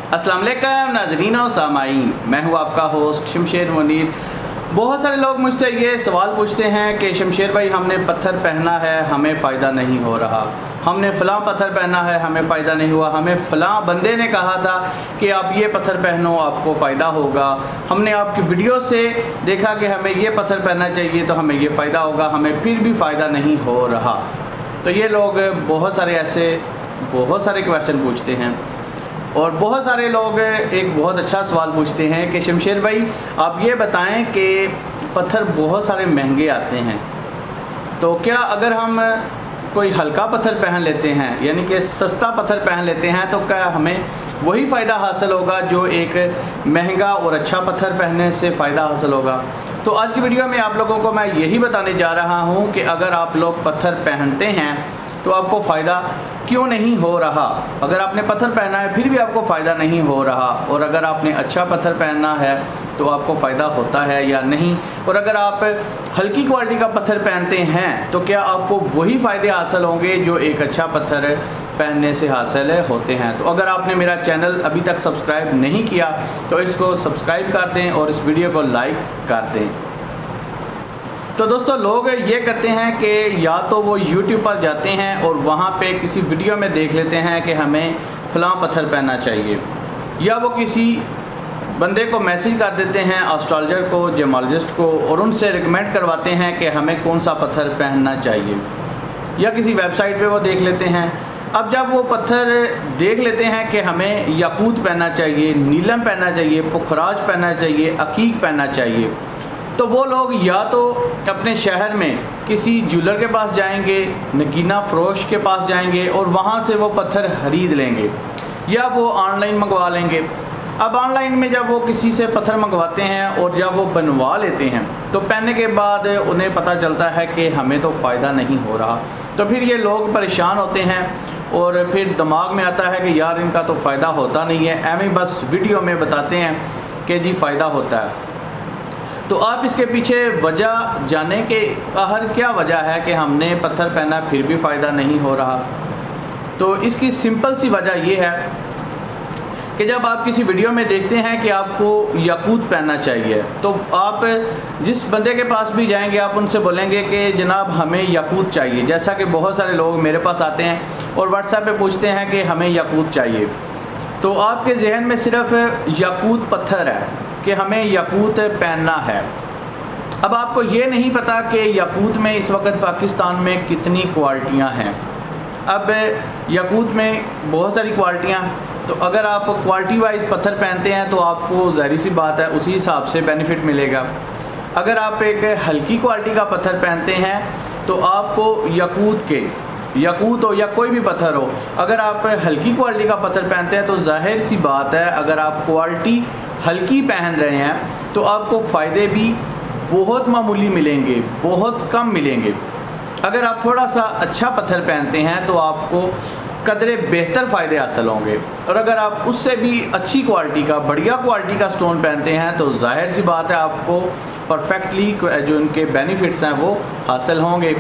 अस्सलाम वालेकुम नाज़रीन और सामाईन, मैं हूं आपका होस्ट शमशेर मुनीर। बहुत सारे लोग मुझसे ये सवाल पूछते हैं कि शमशेर भाई हमने पत्थर पहना है, हमें फ़ायदा नहीं हो रहा, हमने फ़लाँ पत्थर पहना है, हमें फ़ायदा नहीं हुआ, हमें फ़लाँ बंदे ने कहा था कि आप ये पत्थर पहनो आपको फ़ायदा होगा, हमने आपकी वीडियो से देखा कि हमें ये पत्थर पहनना चाहिए तो हमें ये फ़ायदा होगा, हमें फिर भी फ़ायदा नहीं हो रहा। तो ये लोग बहुत सारे क्वेश्चन पूछते हैं और बहुत सारे लोग एक बहुत अच्छा सवाल पूछते हैं कि शमशेर भाई आप ये बताएं कि पत्थर बहुत सारे महंगे आते हैं, तो क्या अगर हम कोई हल्का पत्थर पहन लेते हैं यानी कि सस्ता पत्थर पहन लेते हैं तो क्या हमें वही फ़ायदा हासिल होगा जो एक महंगा और अच्छा पत्थर पहनने से फ़ायदा हासिल होगा? तो आज की वीडियो में आप लोगों को मैं यही बताने जा रहा हूँ कि अगर आप लोग पत्थर पहनते हैं तो आपको फ़ायदा क्यों नहीं हो रहा। अगर आपने पत्थर पहना है फिर भी आपको फ़ायदा नहीं हो रहा, और अगर आपने अच्छा पत्थर पहनना है तो आपको फ़ायदा होता है या नहीं, और अगर आप हल्की क्वालिटी का पत्थर पहनते हैं तो क्या आपको वही फ़ायदे हासिल होंगे जो एक अच्छा पत्थर पहनने से हासिल होते हैं। तो अगर आपने मेरा चैनल अभी तक सब्सक्राइब नहीं किया तो इसको सब्सक्राइब कर दें और इस वीडियो को लाइक कर दें। तो दोस्तों लोग ये करते हैं कि या तो वो YouTube पर जाते हैं और वहाँ पे किसी वीडियो में देख लेते हैं कि हमें फ़लाँ पत्थर पहनना चाहिए, या वो किसी बंदे को मैसेज कर देते हैं एस्ट्रोलॉजर को, जेमोलॉजिस्ट को, और उनसे रिकमेंड करवाते हैं कि हमें कौन सा पत्थर पहनना चाहिए, या किसी वेबसाइट पे वो देख लेते हैं। अब जब वो पत्थर देख लेते हैं कि हमें याकूत पहनना चाहिए, नीलम पहनना चाहिए, पुखराज पहनना चाहिए, अकीक पहनना चाहिए, तो वो लोग या तो अपने शहर में किसी ज्वेलर के पास जाएंगे, नगीना फ़रोश के पास जाएंगे और वहाँ से वो पत्थर ख़रीद लेंगे, या वो ऑनलाइन मंगवा लेंगे। अब ऑनलाइन में जब वो किसी से पत्थर मंगवाते हैं और जब वो बनवा लेते हैं तो पहनने के बाद उन्हें पता चलता है कि हमें तो फ़ायदा नहीं हो रहा, तो फिर ये लोग परेशान होते हैं और फिर दिमाग में आता है कि यार इनका तो फ़ायदा होता नहीं है, एवं बस वीडियो में बताते हैं कि जी फ़ायदा होता है। तो आप इसके पीछे वजह जाने के आखिर क्या वजह है कि हमने पत्थर पहना फिर भी फ़ायदा नहीं हो रहा। तो इसकी सिंपल सी वजह ये है कि जब आप किसी वीडियो में देखते हैं कि आपको याकूत पहनना चाहिए तो आप जिस बंदे के पास भी जाएंगे आप उनसे बोलेंगे कि जनाब हमें याकूत चाहिए। जैसा कि बहुत सारे लोग मेरे पास आते हैं और व्हाट्सएप पे पूछते हैं कि हमें याकूत चाहिए, तो आपके जहन में सिर्फ याकूत पत्थर है कि हमें याकूत पहनना है। अब आपको ये नहीं पता कि याकूत में इस वक्त पाकिस्तान में कितनी क्वालिटियाँ हैं। अब याकूत में बहुत सारी क्वालिटियाँ, तो अगर आप क्वालिटी वाइज पत्थर पहनते हैं तो आपको ज़ाहिर सी बात है उसी हिसाब से बेनिफिट मिलेगा। अगर आप एक हल्की क्वालिटी का पत्थर पहनते हैं तो आपको याकूत हो या कोई भी पत्थर हो, अगर आप हल्की क्वालिटी का पत्थर पहनते हैं तो जाहिर सी बात है अगर आप क्वालिटी हल्की पहन रहे हैं तो आपको फ़ायदे भी बहुत मामूली मिलेंगे, बहुत कम मिलेंगे। अगर आप थोड़ा सा अच्छा पत्थर पहनते हैं तो आपको कदरे बेहतर फ़ायदे हासिल होंगे, और अगर आप उससे भी अच्छी क्वालिटी का, बढ़िया क्वालिटी का स्टोन पहनते हैं तो जाहिर सी बात है आपको परफेक्टली जो उनके बेनिफिट्स हैं वो हासिल होंगे।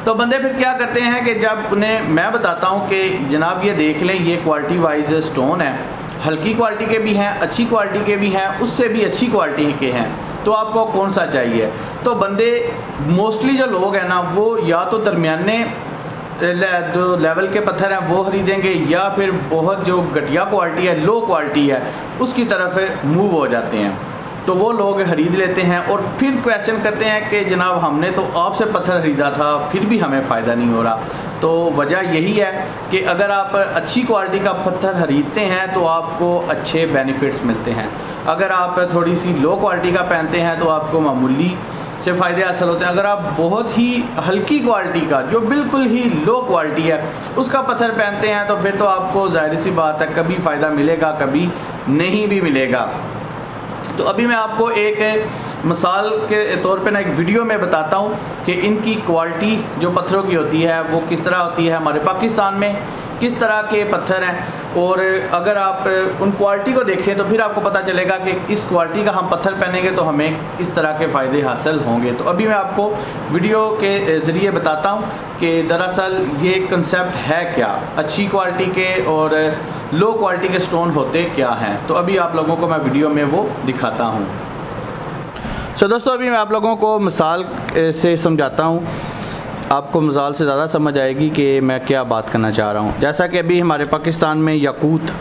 तो बंदे फिर क्या करते हैं कि जब उन्हें मैं बताता हूँ कि जनाब ये देख लें ये क्वालिटी वाइज स्टोन है, हल्की क्वालिटी के भी हैं, अच्छी क्वालिटी के भी हैं, उससे भी अच्छी क्वालिटी के हैं, तो आपको कौन सा चाहिए? तो बंदे मोस्टली जो लोग हैं ना वो या तो दरमियाने जो लेवल के पत्थर हैं वो खरीदेंगे, या फिर बहुत जो घटिया क्वालिटी है, लो क्वालिटी है, उसकी तरफ मूव हो जाते हैं। तो वो लोग खरीद लेते हैं और फिर क्वेश्चन करते हैं कि जनाब हमने तो आपसे पत्थर ख़रीदा था फिर भी हमें फ़ायदा नहीं हो रहा। तो वजह यही है कि अगर आप अच्छी क्वालिटी का पत्थर ख़रीदते हैं तो आपको अच्छे बेनिफिट्स मिलते हैं। अगर आप थोड़ी सी लो क्वालिटी का पहनते हैं तो आपको मामूली से फ़ायदे हासिल होते हैं। अगर आप बहुत ही हल्की क्वालिटी का, जो बिल्कुल ही लो क्वालिटी है, उसका पत्थर पहनते हैं तो फिर तो आपको ज़ाहिर सी बात है कभी फ़ायदा मिलेगा, कभी नहीं भी मिलेगा। तो अभी मैं आपको एक मिसाल के तौर पे ना एक वीडियो में बताता हूँ कि इनकी क्वालिटी जो पत्थरों की होती है वो किस तरह होती है, हमारे पाकिस्तान में किस तरह के पत्थर हैं, और अगर आप उन क्वालिटी को देखें तो फिर आपको पता चलेगा कि इस क्वालिटी का हम पत्थर पहनेंगे तो हमें इस तरह के फ़ायदे हासिल होंगे। तो अभी मैं आपको वीडियो के ज़रिए बताता हूँ कि दरअसल ये कंसेप्ट है क्या, अच्छी क्वालिटी के और लो क्वालिटी के स्टोन होते क्या हैं। तो अभी आप लोगों को मैं वीडियो में वो दिखाता हूँ। दोस्तों अभी मैं आप लोगों को मिसाल से समझाता हूँ, आपको मिसाल से ज़्यादा समझ आएगी कि मैं क्या बात करना चाह रहा हूँ। जैसा कि अभी हमारे पाकिस्तान में याकूत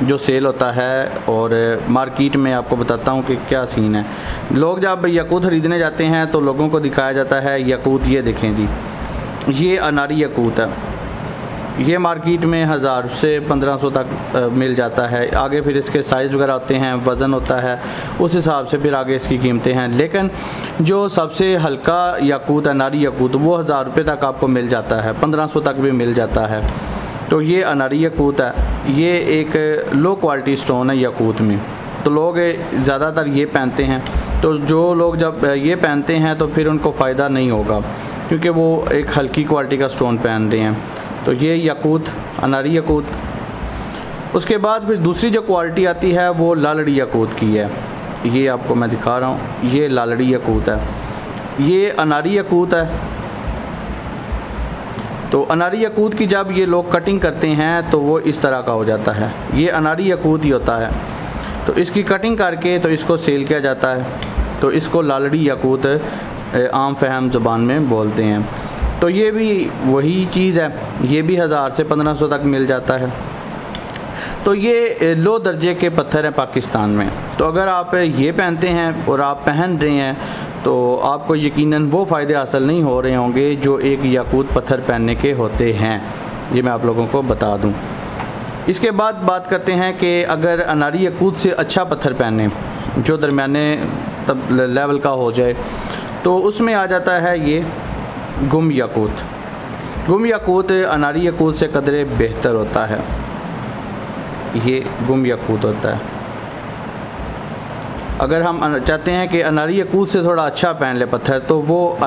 जो सेल होता है और मार्केट में आपको बताता हूँ कि क्या सीन है। लोग जब याकूत ख़रीदने जाते हैं तो लोगों को दिखाया जाता है याकूत, ये देखें जी, ये अनारी याकूत है, ये मार्केट में 1000 से 1500 तक मिल जाता है। आगे फिर इसके साइज़ वगैरह होते हैं, वज़न होता है, उस हिसाब से फिर आगे इसकी कीमतें हैं। लेकिन जो सबसे हल्का याकूत अनारी याकूत वो 1000 रुपये तक आपको मिल जाता है, 1500 तक भी मिल जाता है। तो ये अनारी याकूत है, ये एक लो क्वालिटी स्टोन है याकूत में। तो लोग ज़्यादातर ये पहनते हैं, तो जो लोग जब ये पहनते हैं तो फिर उनको फ़ायदा नहीं होगा क्योंकि वो एक हल्की क्वालिटी का स्टोन पहन रहे हैं। तो ये याकूत अनारी याकूत। उसके बाद फिर दूसरी जो क्वालिटी आती है वो लालड़ी याकूत की है। ये आपको मैं दिखा रहा हूँ, ये लालड़ी याकूत है, ये अनारी याकूत है। तो अनारी याकूत की जब ये लोग कटिंग करते हैं तो वो इस तरह का हो जाता है, ये अनारी याकूत ही होता है। तो इसकी कटिंग करके तो इसको सेल किया जाता है, तो इसको लालड़ी याकूत आम फहम ज़बान में बोलते हैं। तो ये भी वही चीज़ है, ये भी 1000 से 1500 तक मिल जाता है। तो ये लो दर्जे के पत्थर हैं पाकिस्तान में। तो अगर आप ये पहनते हैं और आप पहन रहे हैं तो आपको यकीनन वो फ़ायदे हासिल नहीं हो रहे होंगे जो एक याकूत पत्थर पहनने के होते हैं, ये मैं आप लोगों को बता दूं। इसके बाद बात करते हैं कि अगर अनारी याकूत से अच्छा पत्थर पहने जो दरमियाने तब लेवल का हो जाए तो उसमें आ जाता है ये गुम याकूत। गुम याकूत अनारी याकूत से कदरे बेहतर होता है, ये गुम याकूत होता है। अगर हम चाहते हैं कि अनारी याकूत से थोड़ा अच्छा पहन ले पत्थर तो वो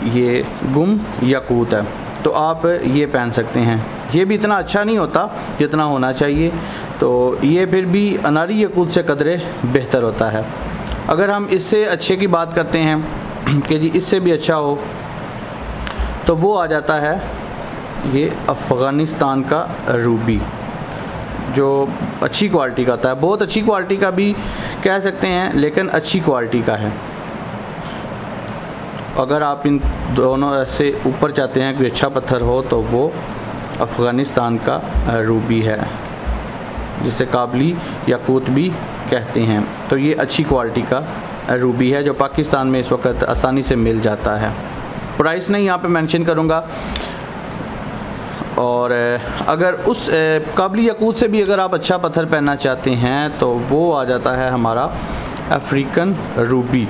ये गुम याकूत है, तो आप ये पहन सकते हैं। ये भी इतना अच्छा नहीं होता जितना होना चाहिए, तो ये फिर भी अनारी याकूत से कदरे बेहतर होता है। अगर हम इससे अच्छे की बात करते हैं कि जी इससे भी अच्छा हो तो वो आ जाता है ये अफ़गानिस्तान का रूबी, जो अच्छी क्वालिटी का होता है, बहुत अच्छी क्वालिटी का भी कह सकते हैं लेकिन अच्छी क्वालिटी का है। अगर आप इन दोनों से ऊपर चाहते हैं कि अच्छा पत्थर हो तो वो अफ़गानिस्तान का रूबी है, जिसे काबली याकूत भी कहते हैं। तो ये अच्छी क्वालिटी का रूबी है जो पाकिस्तान में इस वक्त आसानी से मिल जाता है। प्राइस नहीं यहाँ पे मेंशन करूँगा। और अगर उस काबली याकूत से भी अगर आप अच्छा पत्थर पहनना चाहते हैं तो वो आ जाता है हमारा African Ruby.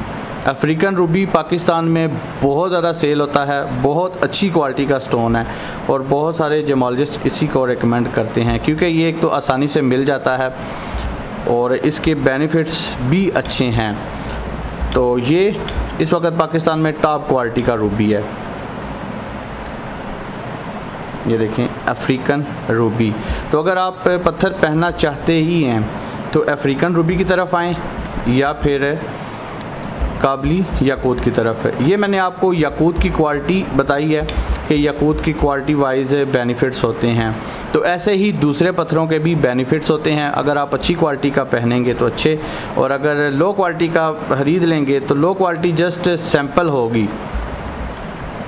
African Ruby Pakistan में बहुत ज़्यादा सेल होता है, बहुत अच्छी क्वालिटी का स्टोन है और बहुत सारे जेमोलॉजिस्ट इसी को रेकमेंड करते हैं क्योंकि ये एक तो आसानी से मिल जाता है और इसके बेनिफिट्स भी अच्छे हैं। तो ये इस वक्त पाकिस्तान में टॉप क्वालिटी का रूबी है। ये देखें अफ्रीकन रूबी। तो अगर आप पत्थर पहनना चाहते ही हैं तो अफ्रीकन रूबी की तरफ आएँ या फिर काबली याकूत की तरफ। ये मैंने आपको याकूत की क्वालिटी बताई है कि याकूत की क्वालिटी वाइज बेनिफिट्स होते हैं, तो ऐसे ही दूसरे पत्थरों के भी बेनिफिट्स होते हैं। अगर आप अच्छी क्वालिटी का पहनेंगे तो अच्छे, और अगर लो क्वालिटी का ख़रीद लेंगे तो लो क्वालिटी जस्ट सैंपल होगी।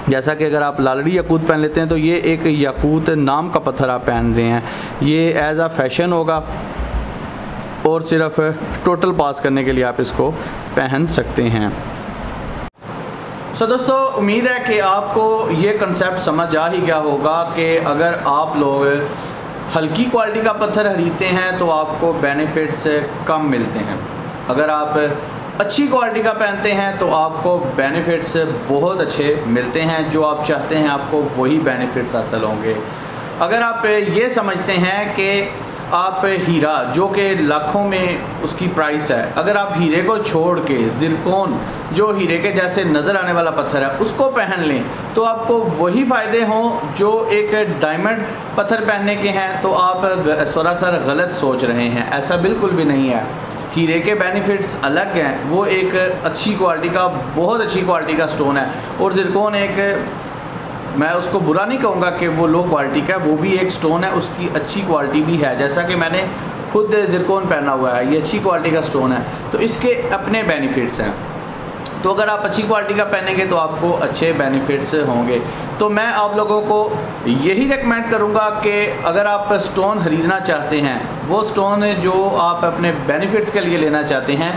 जैसा कि अगर आप लालड़ी याकूत पहन लेते हैं तो ये एक याकूत नाम का पत्थर आप पहन रहे हैं, ये एज आ फैशन होगा और सिर्फ टोटल पास करने के लिए आप इसको पहन सकते हैं। दोस्तों उम्मीद है कि आपको ये कंसेप्ट समझ आ ही गया होगा कि अगर आप लोग हल्की क्वालिटी का पत्थर खरीदते हैं तो आपको बेनिफिट्स कम मिलते हैं, अगर आप अच्छी क्वालिटी का पहनते हैं तो आपको बेनिफिट्स बहुत अच्छे मिलते हैं। जो आप चाहते हैं आपको वही बेनिफिट्स हासिल होंगे। अगर आप ये समझते हैं कि आप हीरा जो कि लाखों में उसकी प्राइस है, अगर आप हीरे को छोड़ के ज़िरकॉन जो हीरे के जैसे नज़र आने वाला पत्थर है उसको पहन लें तो आपको वही फ़ायदे हों जो एक डायमंड पत्थर पहनने के हैं। तो आप सरासर गलत सोच रहे हैं, ऐसा बिल्कुल भी नहीं है। हीरे के बेनिफिट्स अलग हैं, वो एक अच्छी क्वालिटी का, बहुत अच्छी क्वालिटी का स्टोन है, और ज़िरकॉन एक, मैं उसको बुरा नहीं कहूँगा कि वो लो क्वालिटी का, वो भी एक स्टोन है, उसकी अच्छी क्वालिटी भी है। जैसा कि मैंने खुद ज़िरकॉन पहना हुआ है, ये अच्छी क्वालिटी का स्टोन है, तो इसके अपने बेनिफिट्स हैं। तो अगर आप अच्छी क्वालिटी का पहनेंगे तो आपको अच्छे बेनिफिट्स होंगे। तो मैं आप लोगों को यही रेकमेंड करूँगा कि अगर आप स्टोन ख़रीदना चाहते हैं, वो स्टोन जो आप अपने बेनिफिट्स के लिए लेना चाहते हैं,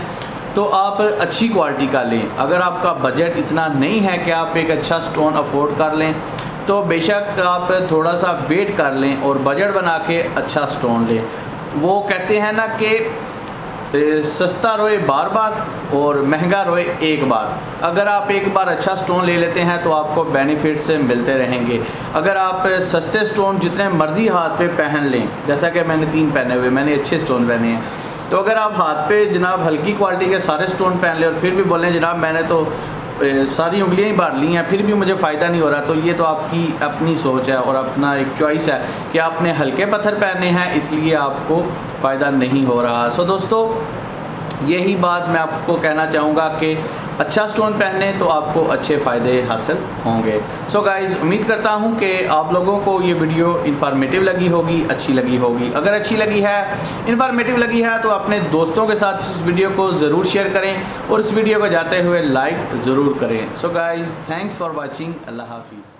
तो आप अच्छी क्वालिटी का लें। अगर आपका बजट इतना नहीं है कि आप एक अच्छा स्टोन अफोर्ड कर लें, तो बेशक आप थोड़ा सा वेट कर लें और बजट बना के अच्छा स्टोन लें। वो कहते हैं ना कि सस्ता रोए बार बार और महंगा रोए एक बार। अगर आप एक बार अच्छा स्टोन ले लेते हैं तो आपको बेनिफिट्स मिलते रहेंगे। अगर आप सस्ते स्टोन जितने मर्ज़ी हाथ पे पहन लें, जैसा कि मैंने 3 पहने हुए, मैंने अच्छे स्टोन पहने हैं, तो अगर आप हाथ पे जनाब हल्की क्वालिटी के सारे स्टोन पहन लें और फिर भी बोलें जनाब मैंने तो सारी उंगलियां ही बांध ली हैं फिर भी मुझे फ़ायदा नहीं हो रहा, तो ये तो आपकी अपनी सोच है और अपना एक चॉइस है कि आपने हल्के पत्थर पहने हैं इसलिए आपको फ़ायदा नहीं हो रहा। सो दोस्तों, यही बात मैं आपको कहना चाहूँगा कि अच्छा स्टोन पहने तो आपको अच्छे फ़ायदे हासिल होंगे। सो गाइज़, उम्मीद करता हूँ कि आप लोगों को ये वीडियो इन्फॉर्मेटिव लगी होगी, अच्छी लगी होगी। अगर अच्छी लगी है, इन्फॉर्मेटिव लगी है, तो अपने दोस्तों के साथ इस वीडियो को ज़रूर शेयर करें और इस वीडियो को जाते हुए लाइक ज़रूर करें। So guys, thanks for watching. अल्लाह हाफिज़।